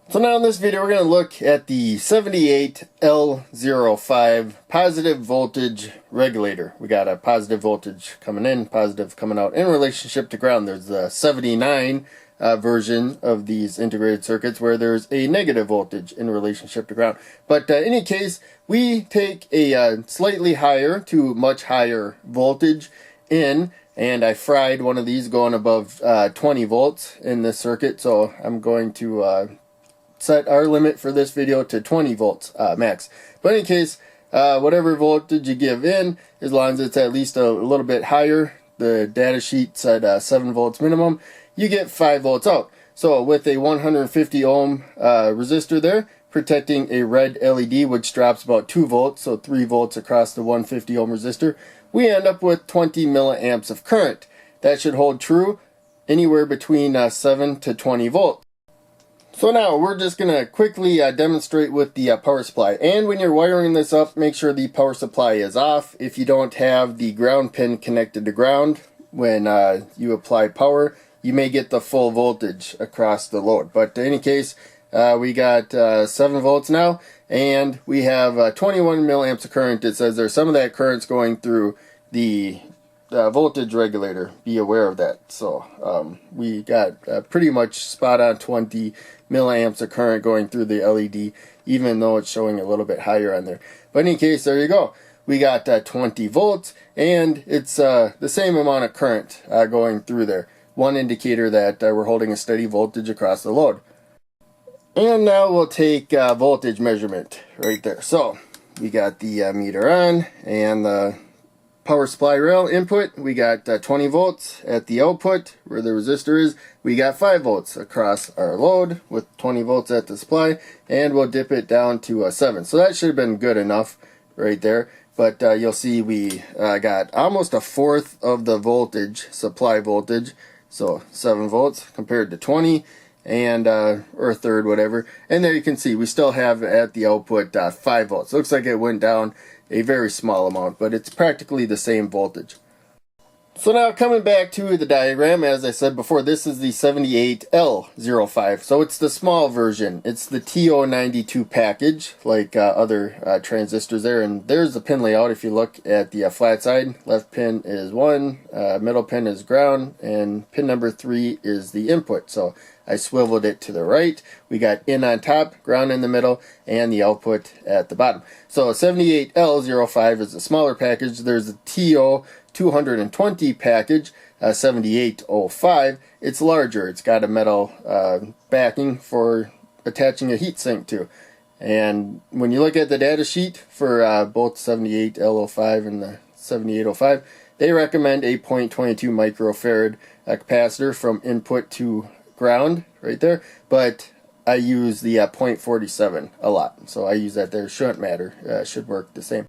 So now in this video we're going to look at the 78L05 positive voltage regulator. We got a positive voltage coming in, positive coming out in relationship to ground. There's the 79 version of these integrated circuits where there's a negative voltage in relationship to ground. But in any case, we take a slightly higher to much higher voltage in, and I fried one of these going above 20 volts in this circuit, so I'm going to set our limit for this video to 20 volts max. But in any case, whatever voltage you give in, as long as it's at least a little bit higher, the data sheet said 7 volts minimum, you get 5 volts out. So with a 150 ohm resistor there, protecting a red LED which drops about 2 volts, so 3 volts across the 150 ohm resistor, we end up with 20 milliamps of current. That should hold true anywhere between 7 to 20 volts. So now we're just going to quickly demonstrate with the power supply. And when you're wiring this up, make sure the power supply is off. If you don't have the ground pin connected to ground when you apply power, you may get the full voltage across the load. But in any case, we got 7 volts now, and we have 21 milliamps of current. It says there's some of that current's going through the voltage regulator. Be aware of that. So we got pretty much spot on 20 milliamps of current going through the LED, even though it's showing a little bit higher on there. But in any case, there you go. We got 20 volts, and it's the same amount of current going through there. One indicator that we're holding a steady voltage across the load. And now we'll take voltage measurement right there. So we got the meter on, and the power supply rail input, we got 20 volts. At the output, where the resistor is, we got 5 volts across our load with 20 volts at the supply, and we'll dip it down to 7. So that should have been good enough right there. But you'll see we got almost a fourth of the voltage, supply voltage, so 7 volts compared to 20, and or a third, whatever. And there you can see we still have at the output 5 volts. Looks like it went down a very small amount, but it's practically the same voltage. So now coming back to the diagram, as I said before, this is the 78L05. So it's the small version. It's the TO92 package, like other transistors there. And there's the pin layout. If you look at the flat side, left pin is 1, middle pin is ground, and pin number 3 is the input. So I swiveled it to the right. We got in on top, ground in the middle, and the output at the bottom. So 78L05 is the smaller package. There's the TO220 package, 7805. It's larger. It's got a metal backing for attaching a heatsink to. And when you look at the data sheet for both 78L05 and the 7805, they recommend a 0.22 microfarad capacitor from input to ground right there, but I use the 0.47 a lot, so I use that there. Shouldn't matter, should work the same.